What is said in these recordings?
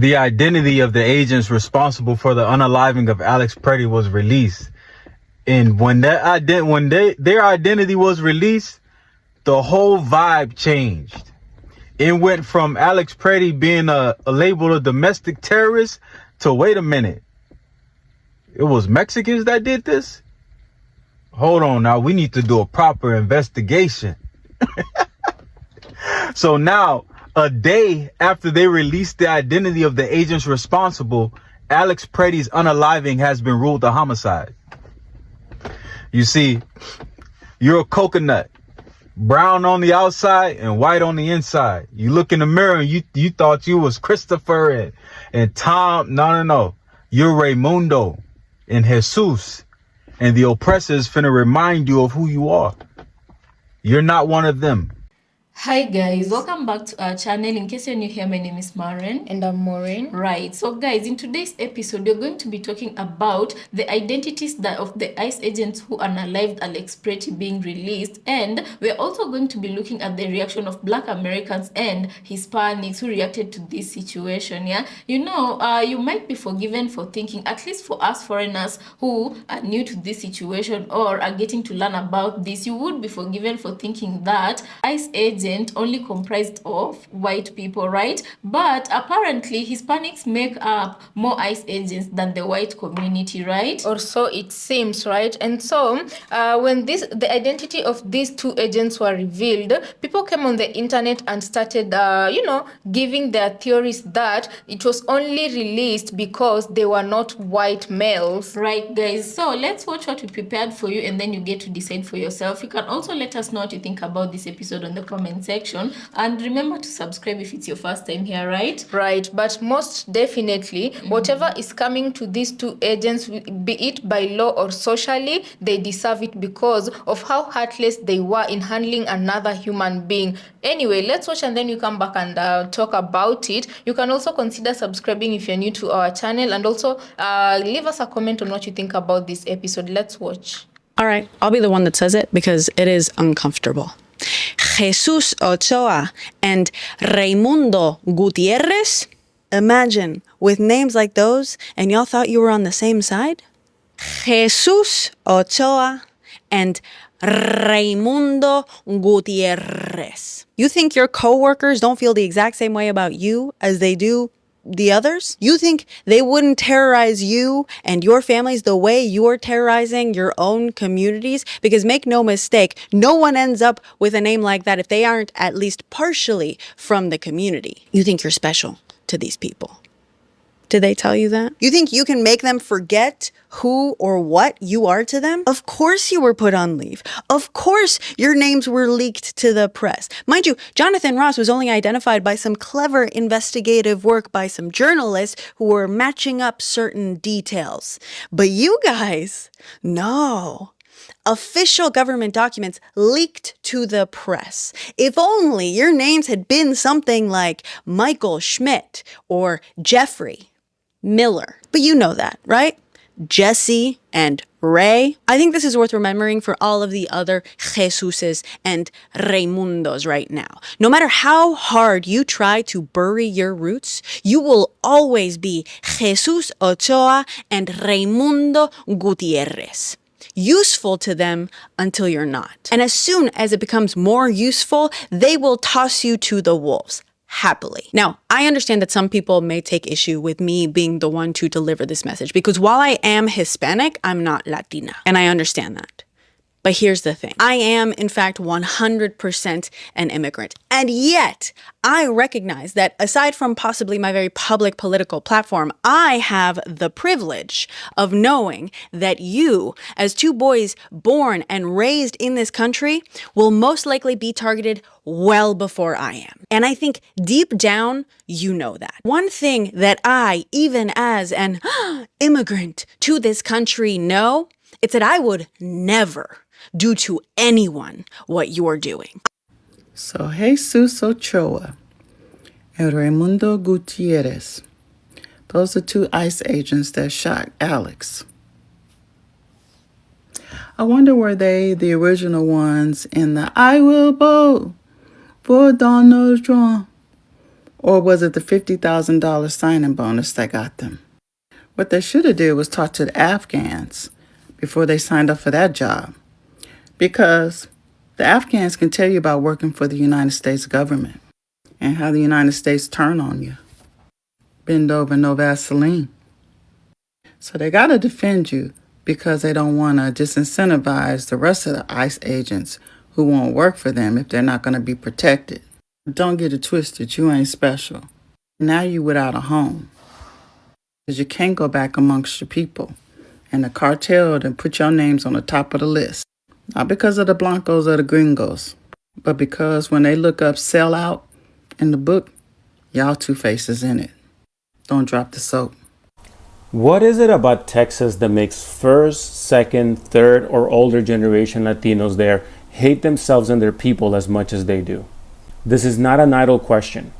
The identity of the agents responsible for the unaliving of Alex Pretty was released. And when their identity was released, the whole vibe changed. It went from Alex Pretty being a label of domestic terrorist to, wait a minute, it was Mexicans that did this? Hold on now, we need to do a proper investigation. So now, a day after they released the identity of the agents responsible, Alex Pretty's unaliving has been ruled a homicide. You see, you're a coconut. Brown on the outside and white on the inside. You look in the mirror and you thought you was Christopher and Tom. No. You're Raymundo and Jesus. And the oppressors finna remind you of who you are. You're not one of them. Hi guys, welcome back to our channel. In case you're new here, my name is Maren. And I'm Maureen. Right, so guys, in today's episode, we're going to be talking about the identities of the ICE agents who unalived Alex Pretty being released, and we're also going to be looking at the reaction of Black Americans and Hispanics who reacted to this situation. Yeah, you might be forgiven for thinking, at least for us foreigners who are new to this situation or are getting to learn about this, you would be forgiven for thinking that ICE agents only comprised of white people, right? But apparently Hispanics make up more ICE agents than the white community, right? Or so it seems, right? And so when the identity of these two agents were revealed, people came on the internet and started giving their theories that it was only released because they were not white males. Right, guys, so let's watch what we prepared for you and then you get to decide for yourself. You can also let us know what you think about this episode on the comment section, and remember to subscribe if it's your first time here, right? Right, but most definitely whatever is coming to these two agents, be it by law or socially, they deserve it because of how heartless they were in handling another human being. Anyway, let's watch and then you come back and talk about it. You can also consider subscribing if you're new to our channel, and also leave us a comment on what you think about this episode. Let's watch. All right, I'll be the one that says it because it is uncomfortable. Jesus Ochoa and Raimundo Gutierrez? Imagine, with names like those, and y'all thought you were on the same side? Jesus Ochoa and Raimundo Gutierrez. You think your coworkers don't feel the exact same way about you as they do the others? You think they wouldn't terrorize you and your families the way you're terrorizing your own communities? Because make no mistake, no one ends up with a name like that if they aren't at least partially from the community. You think you're special to these people. Did they tell you that? You think you can make them forget who or what you are to them? Of course you were put on leave. Of course your names were leaked to the press. Mind you, Jonathan Ross was only identified by some clever investigative work by some journalists who were matching up certain details. But you guys, no. Official government documents leaked to the press. If only your names had been something like Michael Schmidt or Jeffrey Miller. But you know that, right? Jesse and Ray. I think this is worth remembering for all of the other Jesuses and Raimundos right now. No matter how hard you try to bury your roots, you will always be Jesus Ochoa and Raimundo Gutierrez. Useful to them until you're not. And as soon as it becomes more useful, they will toss you to the wolves. Happily. Now, I understand that some people may take issue with me being the one to deliver this message because while I am Hispanic, I'm not Latina. And I understand that. But here's the thing. I am, in fact, 100% an immigrant. And yet, I recognize that aside from possibly my very public political platform, I have the privilege of knowing that you, as two boys born and raised in this country, will most likely be targeted well before I am. And I think deep down, you know that. One thing that I, even as an immigrant to this country, know, it's that I would never do to anyone what you're doing. So Jesus Ochoa and Raimundo Gutierrez, those are two ICE agents that shot Alex. I wonder were they the original ones in the I will vote for Donald Trump? Or was it the $50,000 signing bonus that got them? What they should have did was talk to the Afghans before they signed up for that job. Because the Afghans can tell you about working for the United States government and how the United States turn on you. Bend over, no Vaseline. So they got to defend you because they don't want to disincentivize the rest of the ICE agents who won't work for them if they're not going to be protected. Don't get it twisted. You ain't special. Now you without a home because you can't go back amongst your people. And the cartel then put your names on the top of the list. Not because of the Blancos or the Gringos, but because when they look up sell out in the book, y'all two faces in it. Don't drop the soap. What is it about Texas that makes first, second, third, or older generation Latinos there hate themselves and their people as much as they do? This is not an idle question.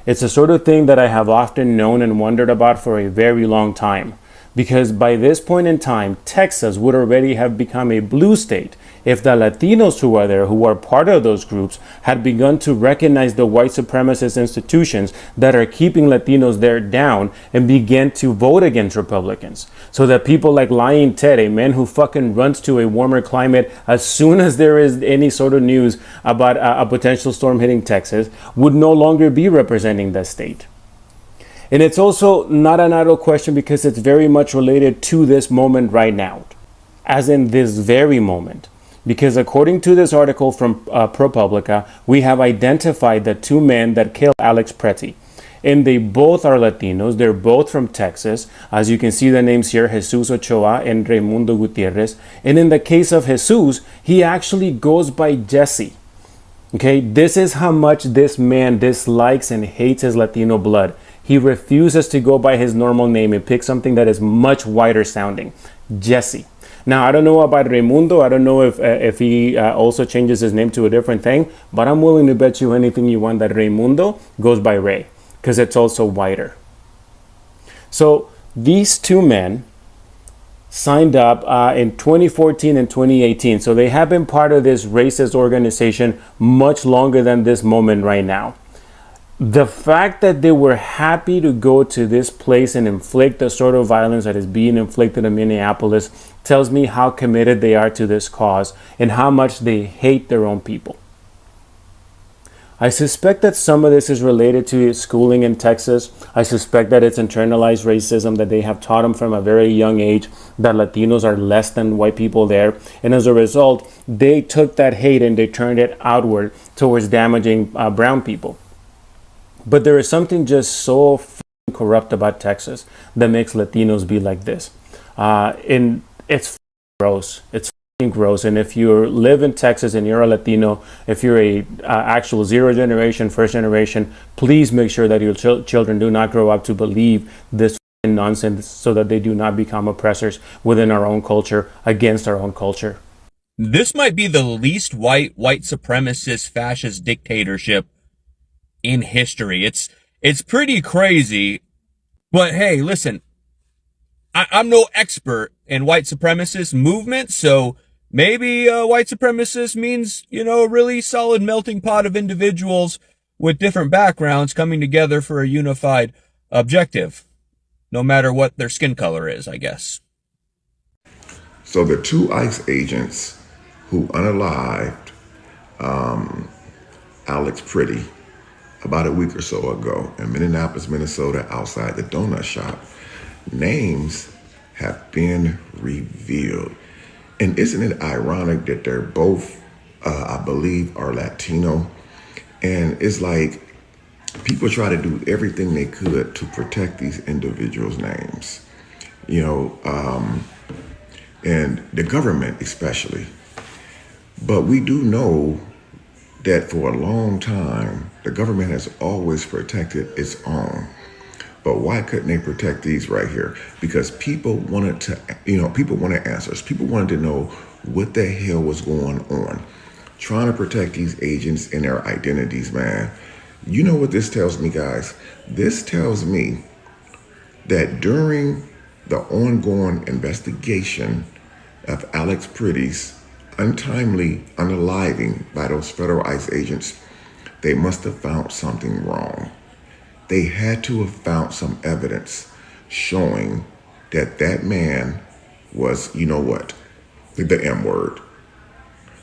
It's the sort of thing that I have often known and wondered about for a very long time. Because by this point in time, Texas would already have become a blue state if the Latinos who are there, who are part of those groups, had begun to recognize the white supremacist institutions that are keeping Latinos there down and begin to vote against Republicans. So that people like Lying Ted, a man who fucking runs to a warmer climate as soon as there is any sort of news about a potential storm hitting Texas, would no longer be representing that state. And it's also not an idle question because it's very much related to this moment right now, as in this very moment. Because according to this article from Propublica, we have identified the two men that killed Alex Pretty. And they both are Latinos. They're both from Texas. As you can see the names here, Jesus Ochoa and Raimundo Gutierrez. And in the case of Jesus, he actually goes by Jesse. Okay, this is how much this man dislikes and hates his Latino blood. He refuses to go by his normal name and pick something that is much wider sounding, Jesse. Now, I don't know about Raimundo. I don't know if he also changes his name to a different thing, but I'm willing to bet you anything you want that Raimundo goes by Ray, because it's also wider. So these two men signed up in 2014 and 2018. So they have been part of this racist organization much longer than this moment right now. The fact that they were happy to go to this place and inflict the sort of violence that is being inflicted in Minneapolis tells me how committed they are to this cause and how much they hate their own people. I suspect that some of this is related to schooling in Texas. I suspect that it's internalized racism, that they have taught them from a very young age that Latinos are less than white people there. And as a result, they took that hate and they turned it outward towards damaging brown people. But there is something just so corrupt about Texas that makes Latinos be like this. And it's gross. It's gross. And if you live in Texas and you're a Latino, if you're a actual zero generation, first generation, please make sure that your children do not grow up to believe this nonsense so that they do not become oppressors within our own culture, against our own culture. This might be the least white supremacist, fascist dictatorship in history. It's pretty crazy. But hey, listen, I'm no expert in white supremacist movement, so maybe white supremacist means, a really solid melting pot of individuals with different backgrounds coming together for a unified objective, no matter what their skin color is, I guess. So the two ICE agents who unalived Alex Pretty about a week or so ago in Minneapolis, Minnesota, outside the donut shop, names have been revealed. And isn't it ironic that they're both, I believe, are Latino? And it's like people try to do everything they could to protect these individuals' names, and the government especially. But we do know that for a long time, the government has always protected its own. But why couldn't they protect these right here? Because people wanted to, people wanted answers. People wanted to know what the hell was going on. Trying to protect these agents and their identities, man. You know what this tells me, guys? This tells me that during the ongoing investigation of Alex Pretty's untimely unaliving by those federal ICE agents, they must have found something wrong. They had to have found some evidence showing that that man was, you know what, the M word.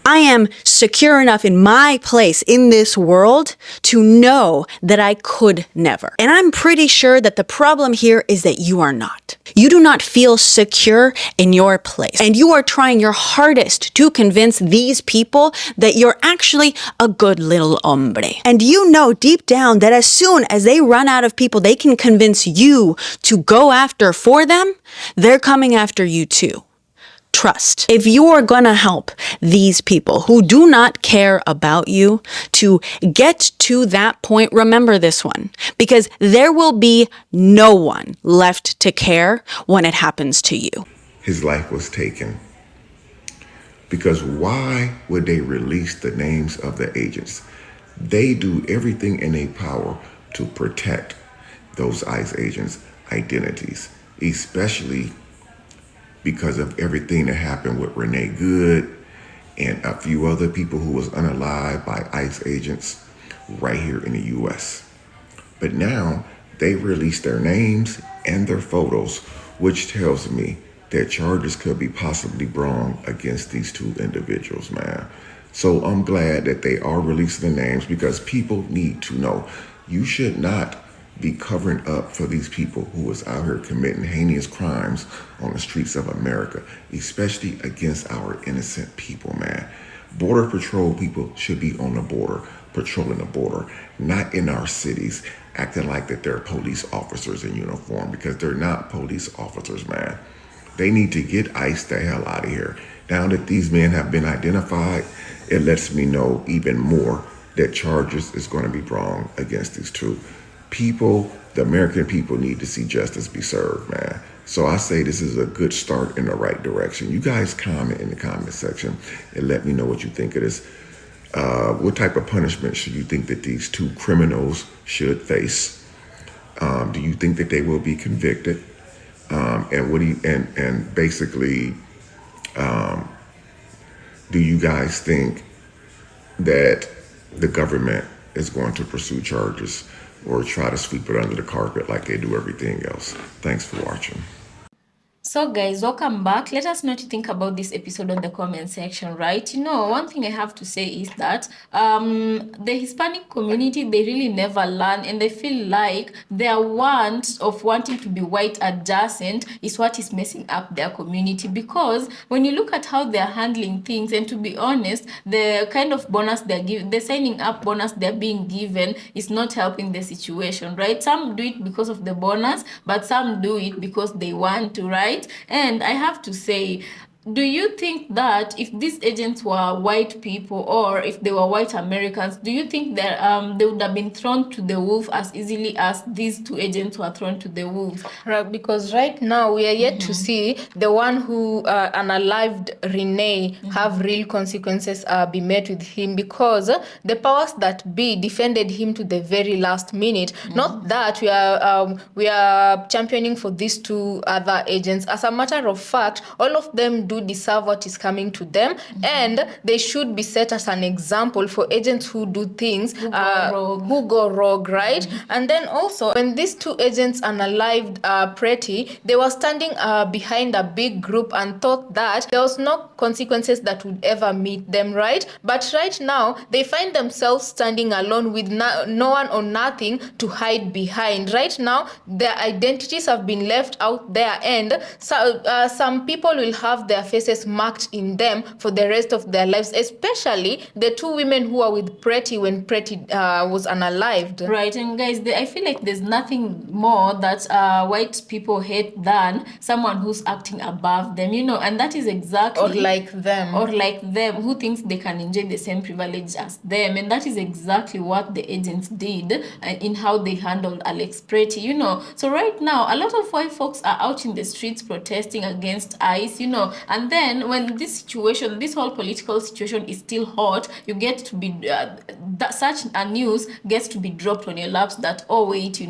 I am secure enough in my place in this world to know that I could never. And I'm pretty sure that the problem here is that you are not. You do not feel secure in your place. And you are trying your hardest to convince these people that you're actually a good little hombre. And you know deep down that as soon as they run out of people they can convince you to go after for them, they're coming after you too. Trust. If you are going to help these people who do not care about you to get to that point, remember this one, because there will be no one left to care when it happens to you. His life was taken. Because why would they release the names of the agents? They do everything in their power to protect those ICE agents' identities, especially because of everything that happened with Renee Good and a few other people who was unalived by ICE agents right here in the U.S. But now they released their names and their photos, which tells me that charges could be possibly brought against these two individuals, man. So I'm glad that they are releasing the names because people need to know. You should not be covering up for these people who is out here committing heinous crimes on the streets of America, especially against our innocent people, man. Border Patrol people should be on the border, patrolling the border, not in our cities, acting like that they're police officers in uniform, because they're not police officers, man. They need to get ICE the hell out of here. Now that these men have been identified, it lets me know even more that charges is going to be brought against these two people. The American people need to see justice be served, man. So I say this is a good start in the right direction. You guys comment in the comment section and let me know what you think of this. What type of punishment should you think that these two criminals should face? Do you think that they will be convicted? And what do you and basically, do you guys think that the government is going to pursue charges or try to sweep it under the carpet like they do everything else? Thanks for watching. So guys, welcome back. Let us know what you think about this episode on the comment section, right? You know, one thing I have to say is that the Hispanic community, they really never learn, and they feel like their want of wanting to be white adjacent is what is messing up their community. Because when you look at how they're handling things, and to be honest, the kind of bonus they're giving, the signing up bonus they're being given is not helping the situation, right? Some do it because of the bonus, but some do it because they want to, right? And I have to say, do you think that if these agents were white people, or if they were white Americans, do you think that they would have been thrown to the wolf as easily as these two agents were thrown to the wolf? Right, because right now we are yet to see the one who unalived Renee have real consequences be met with him, because the powers that be defended him to the very last minute. Not that we are championing for these two other agents. As a matter of fact, all of them do deserve what is coming to them, and they should be set as an example for agents who do things who go rogue, right? And then also, when these two agents unalived Pretty, they were standing behind a big group and thought that there was no consequences that would ever meet them, right? But right now they find themselves standing alone with no one or nothing to hide behind. Right now their identities have been left out there, and so some people will have their faces marked in them for the rest of their lives, especially the two women who are with Pretty when Pretty was unalived. Right, and guys, I feel like there's nothing more that white people hate than someone who's acting above them, you know, and that is exactly... Or like them, who thinks they can enjoy the same privilege as them. And that is exactly what the agents did in how they handled Alex Pretty, you know. So right now, a lot of white folks are out in the streets protesting against ICE, you know, And then when this whole political situation is still hot, you get to be such a news gets to be dropped on your laps that, oh wait,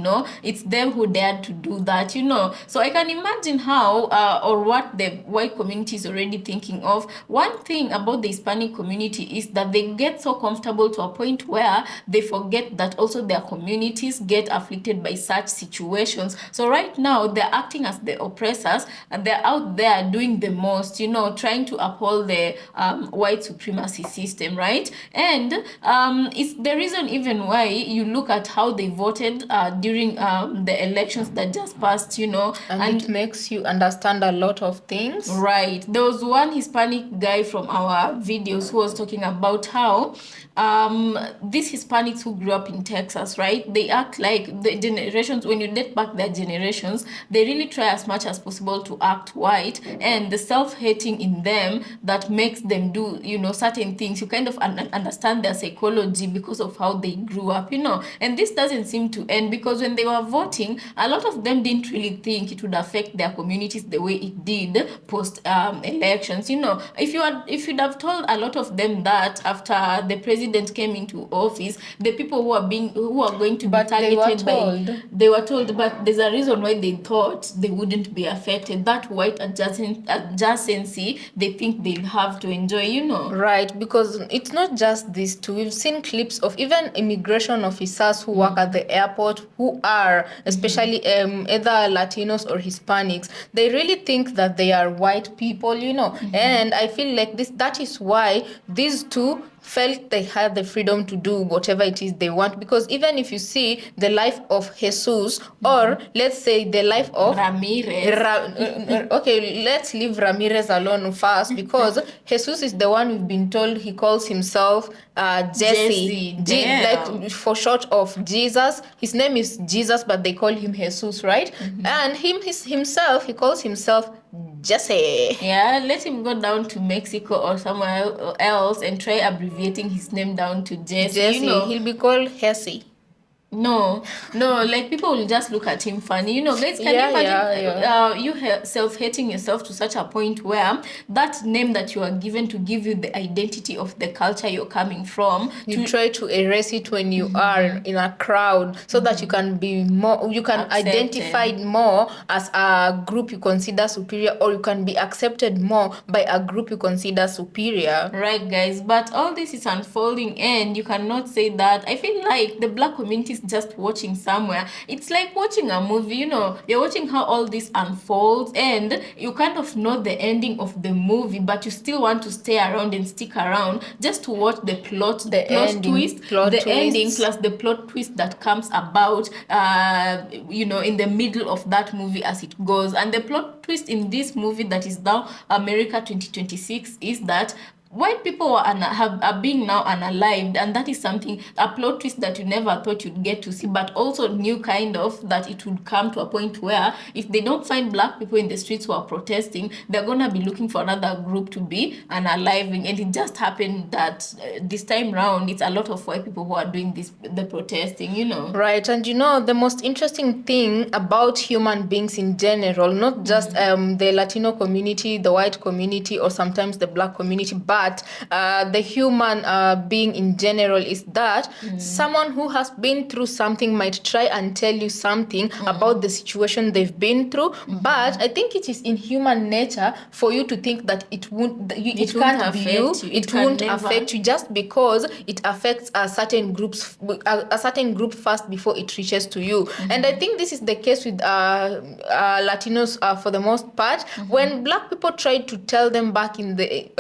it's them who dared to do that. So I can imagine how or what the white community is already thinking of. One thing about the Hispanic community is that they get so comfortable to a point where they forget that also their communities get afflicted by such situations. So right now they're acting as the oppressors, and they're out there doing the most, trying to uphold the white supremacy system, right? And it's the reason even why you look at how they voted during the elections that just passed, and it makes you understand a lot of things. Right. There was one Hispanic guy from our videos who was talking about how these Hispanics who grew up in Texas, right? They act like the generations, when you date back their generations, they really try as much as possible to act white, and the self-hating in them that makes them do, certain things. You kind of understand their psychology because of how they grew up, and this doesn't seem to end, because when they were voting, a lot of them didn't really think it would affect their communities the way it did post elections. If you'd have told a lot of them that after the president came into office, the people who are going to be targeted they were told, but there's a reason why they thought they wouldn't be affected. That white adjacency they think they'll have to enjoy, Right, because it's not just these two. We've seen clips of even immigration officers who work at the airport, who are especially either Latinos or Hispanics. They really think that they are white people, and I feel like that is why these two felt they had the freedom to do whatever it is they want. Because even if you see the life of Jesus, or let's say the life of Ramirez. Okay, let's leave Ramirez alone first, because Jesus is the one we've been told he calls himself Jesse. Like for short of Jesus. His name is Jesus, but they call him Jesus, right? And himself, he calls himself Jesse. Yeah, let him go down to Mexico or somewhere else and try abbreviating his name down to Jesse. He'll be called Hesse. No, like people will just look at him funny. Guys, can you imagine you self-hating yourself to such a point where that name that you are given to give you the identity of the culture you're coming from, you try to erase it when you are in a crowd, so that you can be more, you can identify more as a group you consider superior, or you can be accepted more by a group you consider superior. Right, guys, but all this is unfolding, and you cannot say that. I feel like the black community is just watching somewhere. It's like watching a movie, you're watching how all this unfolds, and you kind of know the ending of the movie, but you still want to stay around and stick around just to watch the plot ending plus the plot twist that comes about in the middle of that movie as it goes. And the plot twist in this movie that is now America 2026 is that white people are being now unalived, and that is something, a plot twist that you never thought you'd get to see, but also new kind of that it would come to a point where if they don't find black people in the streets who are protesting, they're gonna be looking for another group to be unaliving. And it just happened that this time round it's a lot of white people who are doing the protesting. Right. And the most interesting thing about human beings in general, not just the Latino community, the white community, or sometimes the black community, but the human being in general, is that someone who has been through something might try and tell you something about the situation they've been through, but I think it is in human nature for you to think that it won't affect you just because it affects a certain group first before it reaches to you. And I think this is the case with Latinos for the most part. When black people tried to tell them back in the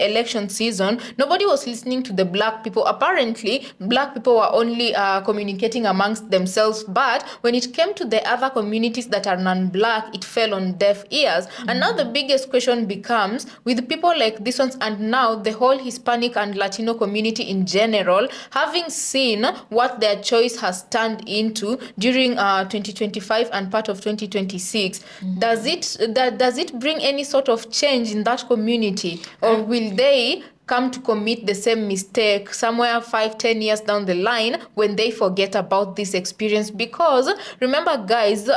election season, nobody was listening to the black people. Apparently, black people were only communicating amongst themselves, but when it came to the other communities that are non-black, it fell on deaf ears. And now the biggest question becomes, with people like this ones, and now the whole Hispanic and Latino community in general, having seen what their choice has turned into during 2025 and part of 2026, does it bring any sort of change in that community, or will they come to commit the same mistake somewhere 5-10 years down the line when they forget about this experience? Because remember, guys,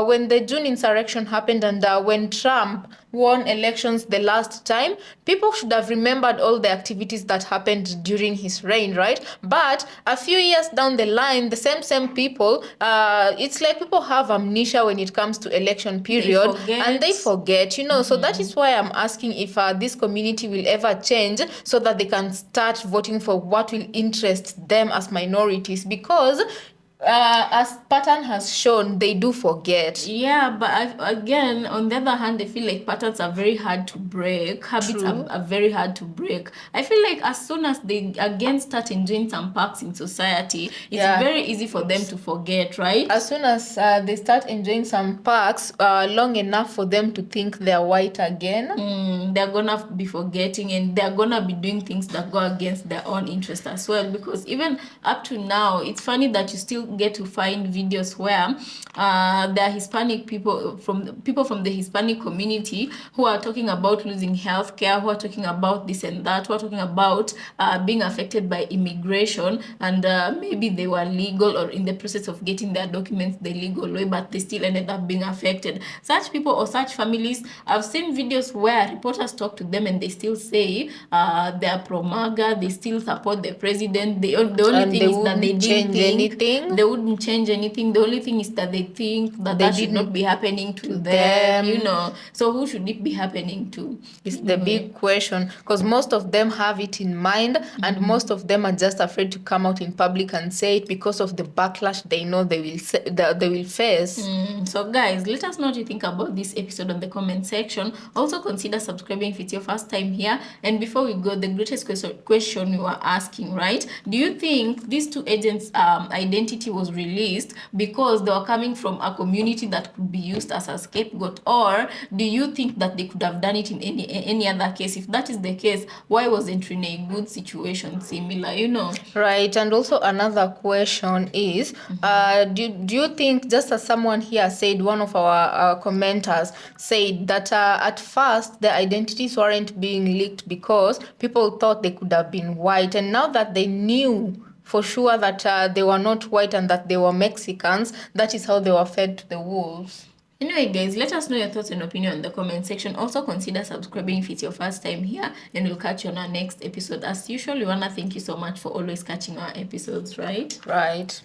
when the June insurrection happened, and when Trump won elections the last time, people should have remembered all the activities that happened during his reign, right? But a few years down the line, the same people, it's like people have amnesia when it comes to election period, and they forget, So that is why I'm asking if this community will ever change so that they can start voting for what will interest them as minorities, because as pattern has shown, they do forget. Yeah, but again, on the other hand, I feel like patterns are very hard to break. Habits are very hard to break. I feel like as soon as they again start enjoying some perks in society, it's very easy for them to forget, right? As soon as they start enjoying some perks long enough for them to think they're white again, they're gonna be forgetting, and they're gonna be doing things that go against their own interest as well. Because even up to now, it's funny that you still get to find videos where there are Hispanic people from the Hispanic community who are talking about losing healthcare, who are talking about this and that, who are talking about being affected by immigration, and maybe they were legal or in the process of getting their documents the legal way, but they still ended up being affected. Such people or such families, I've seen videos where reporters talk to them and they still say they are pro-MAGA, they still support the president. The only thing is that they didn't think they wouldn't change anything. The only thing is that they think that should not be happening to them. So who should it be happening to? It's the big question, because most of them have it in mind, and most of them are just afraid to come out in public and say it because of the backlash they know they will face. So guys, let us know what you think about this episode on the comment section. Also consider subscribing if it's your first time here. And before we go, the greatest question we were asking, right? Do you think these two agents' identity was released because they were coming from a community that could be used as a scapegoat, or do you think that they could have done it in any other case? If that is the case, why wasn't Renee Good's situation similar? Right. And also another question is, do you think, just as someone here said, one of our commenters said that at first the identities weren't being leaked because people thought they could have been white, and now that they knew for sure that they were not white and that they were Mexicans, that is how they were fed to the wolves. Anyway, guys, let us know your thoughts and opinion in the comment section. Also, consider subscribing if it's your first time here, and we'll catch you on our next episode. As usual, we want to thank you so much for always catching our episodes, right? Right.